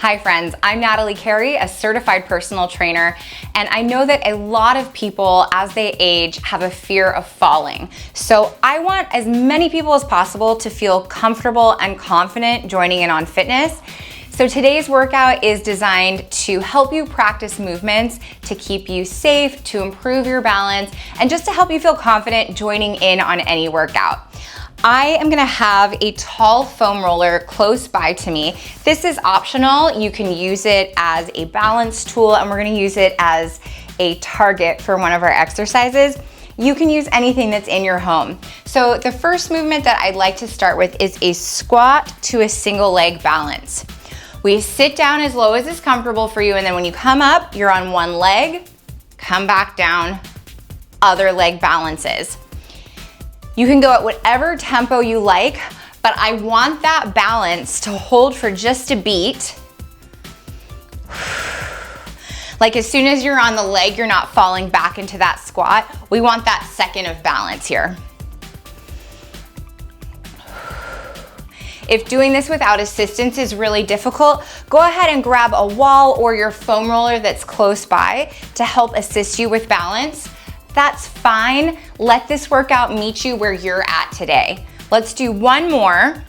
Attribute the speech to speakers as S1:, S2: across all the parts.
S1: Hi friends, I'm Natalie Carey, a certified personal trainer, and I know that a lot of people as they age have a fear of falling. So I want as many people as possible to feel comfortable and confident joining in on fitness. So today's workout is designed to help you practice movements, to keep you safe, to improve your balance, and just to help you feel confident joining in on any workout. I am gonna have a tall foam roller close by to me. This is optional. You can use it as a balance tool, and we're gonna use it as a target for one of our exercises. You can use anything that's in your home. So the first movement that I'd like to start with is a squat to a single leg balance. We sit down as low as is comfortable for you, and then when you come up, you're on one leg, come back down, other leg balances. You can go at whatever tempo you like, but I want that balance to hold for just a beat. Like as soon as you're on the leg, you're not falling back into that squat. We want that second of balance here. If doing this without assistance is really difficult, go ahead and grab a wall or your foam roller that's close by to help assist you with balance. That's fine. Let this workout meet you where you're at today. Let's do one more.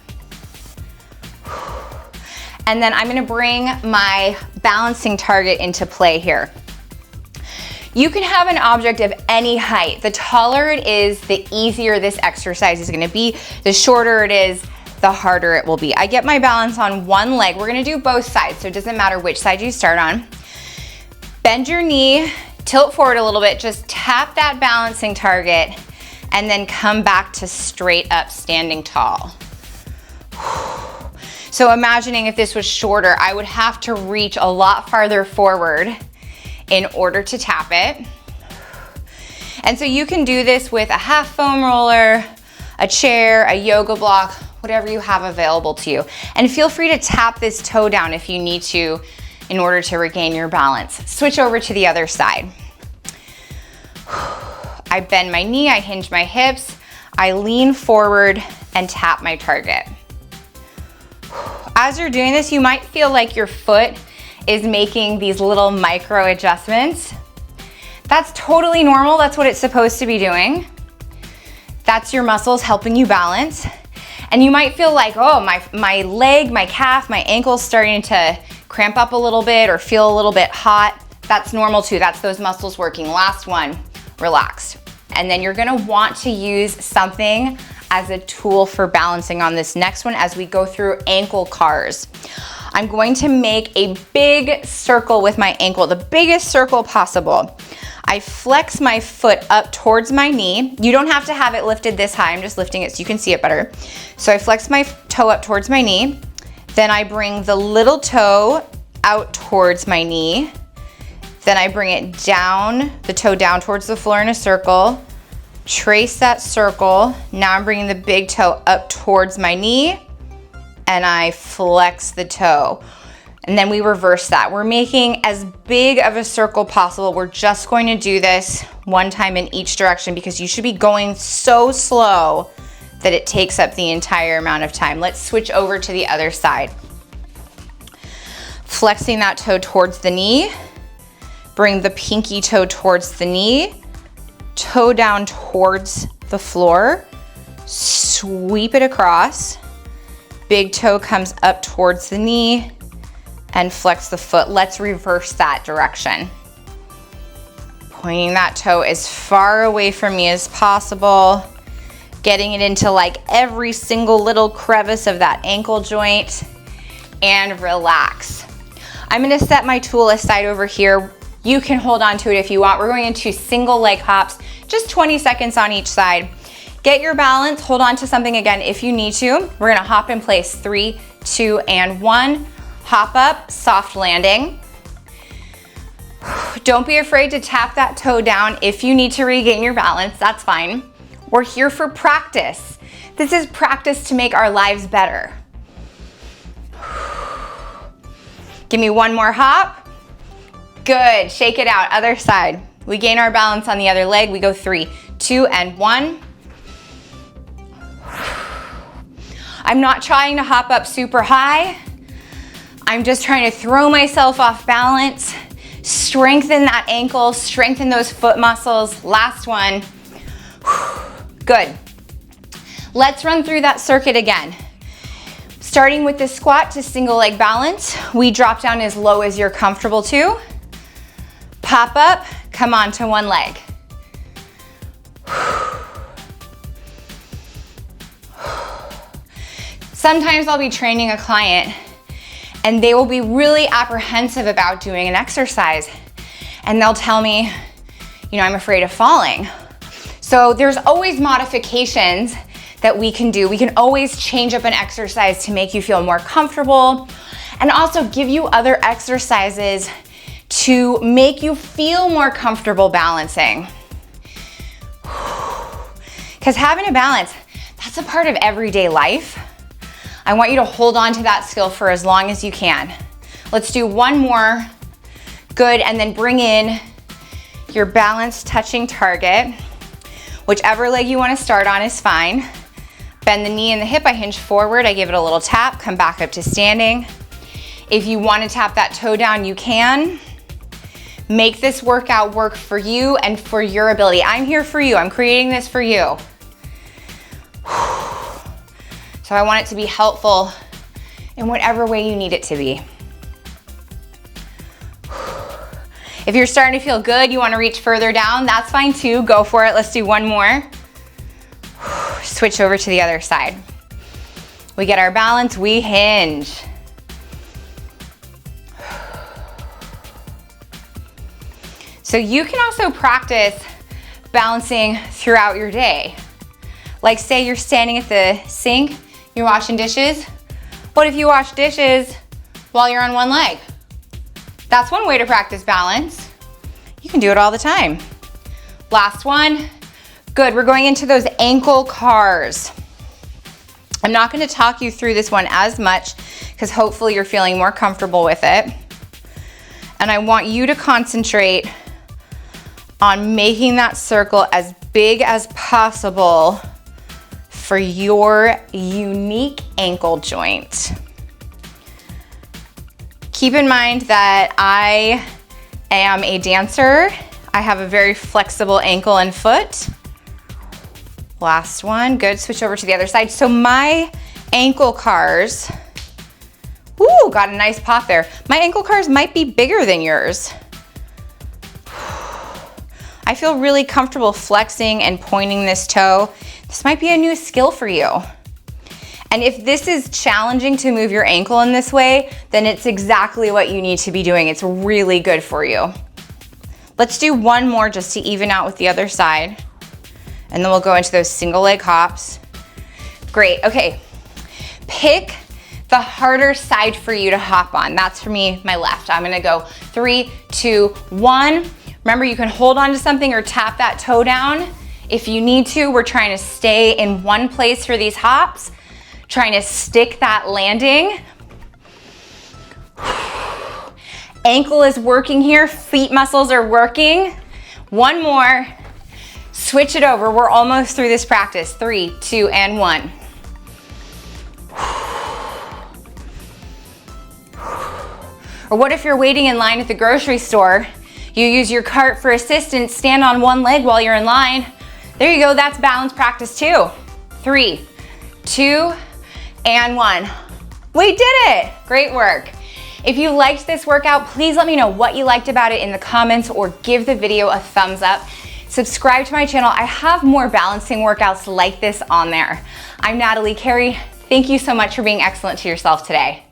S1: And then I'm gonna bring my balancing target into play here. You can have an object of any height. The taller it is, the easier this exercise is gonna be. The shorter it is, the harder it will be. I get my balance on one leg. We're gonna do both sides, so it doesn't matter which side you start on. Bend your knee, tilt forward a little bit, just tap that balancing target, and then come back to straight up standing tall. So imagining if this was shorter, I would have to reach a lot farther forward in order to tap it. And so you can do this with a half foam roller, a chair, a yoga block, whatever you have available to you. And feel free to tap this toe down if you need to in order to regain your balance. Switch over to the other side. I bend my knee, I hinge my hips, I lean forward and tap my target. As you're doing this, you might feel like your foot is making these little micro adjustments. That's totally normal. That's what it's supposed to be doing. That's your muscles helping you balance. And you might feel like, oh, my leg, my calf, my ankle's starting to cramp up a little bit or feel a little bit hot. That's normal too. That's those muscles working. Last one, relax. And then you're gonna want to use something as a tool for balancing on this next one as we go through ankle cars. I'm going to make a big circle with my ankle, the biggest circle possible. I flex my foot up towards my knee. You don't have to have it lifted this high. I'm just lifting it so you can see it better. So I flex my toe up towards my knee. Then I bring the little toe out towards my knee. Then I bring it down, the toe down towards the floor in a circle. Trace that circle. Now I'm bringing the big toe up towards my knee and I flex the toe. And then we reverse that. We're making as big of a circle possible. We're just going to do this one time in each direction because you should be going so slow that it takes up the entire amount of time. Let's switch over to the other side. Flexing that toe towards the knee. Bring the pinky toe towards the knee. Toe down towards the floor. Sweep it across. Big toe comes up towards the knee and flex the foot. Let's reverse that direction. Pointing that toe as far away from me as possible, getting it into like every single little crevice of that ankle joint, and relax. I'm gonna set my tool aside over here. You can hold on to it if you want. We're going into single leg hops, just 20 seconds on each side. Get your balance, hold on to something again if you need to. We're gonna hop in place, 3, 2, and 1. Hop up, soft landing. Don't be afraid to tap that toe down if you need to regain your balance, that's fine. We're here for practice. This is practice to make our lives better. Give me one more hop. Good, shake it out, other side. We gain our balance on the other leg. We go 3, 2, and 1. I'm not trying to hop up super high. I'm just trying to throw myself off balance, strengthen that ankle, strengthen those foot muscles. Last one. Good. Let's run through that circuit again. Starting with the squat to single leg balance, we drop down as low as you're comfortable to. Pop up, come on to one leg. Sometimes I'll be training a client and they will be really apprehensive about doing an exercise. And they'll tell me, I'm afraid of falling. So there's always modifications that we can do. We can always change up an exercise to make you feel more comfortable and also give you other exercises to make you feel more comfortable balancing. Because having a balance, that's a part of everyday life. I want you to hold on to that skill for as long as you can. Let's do one more. Good, and then bring in your balance touching target. Whichever leg you want to start on is fine. Bend the knee and the hip, I hinge forward, I give it a little tap, come back up to standing. If you want to tap that toe down, you can. Make this workout work for you and for your ability. I'm here for you, I'm creating this for you. So I want it to be helpful in whatever way you need it to be. If you're starting to feel good, you want to reach further down, that's fine too, go for it. Let's do one more. Switch over to the other side. We get our balance, we hinge. So you can also practice balancing throughout your day. Like say you're standing at the sink, you're washing dishes. What if you wash dishes while you're on one leg? That's one way to practice balance. You can do it all the time. Last one. Good, we're going into those ankle cars. I'm not going to talk you through this one as much because hopefully you're feeling more comfortable with it. And I want you to concentrate on making that circle as big as possible for your unique ankle joint. Keep in mind that I am a dancer. I have a very flexible ankle and foot. Last one, good, switch over to the other side. So my ankle cars, ooh, got a nice pop there. My ankle cars might be bigger than yours. I feel really comfortable flexing and pointing this toe. This might be a new skill for you. And if this is challenging to move your ankle in this way, then it's exactly what you need to be doing. It's really good for you. Let's do one more just to even out with the other side. And then we'll go into those single leg hops. Great, okay. Pick the harder side for you to hop on. That's for me, my left. I'm gonna go 3, 2, 1. Remember, you can hold on to something or tap that toe down if you need to. We're trying to stay in one place for these hops, trying to stick that landing. Ankle is working here, feet muscles are working. One more. Switch it over. We're almost through this practice. 3, 2, and 1. Or what if you're waiting in line at the grocery store? You use your cart for assistance, stand on one leg while you're in line. There you go, that's balance practice too. 3, 2, and 1. We did it! Great work. If you liked this workout, please let me know what you liked about it in the comments or give the video a thumbs up. Subscribe to my channel. I have more balancing workouts like this on there. I'm Natalie Carey. Thank you so much for being excellent to yourself today.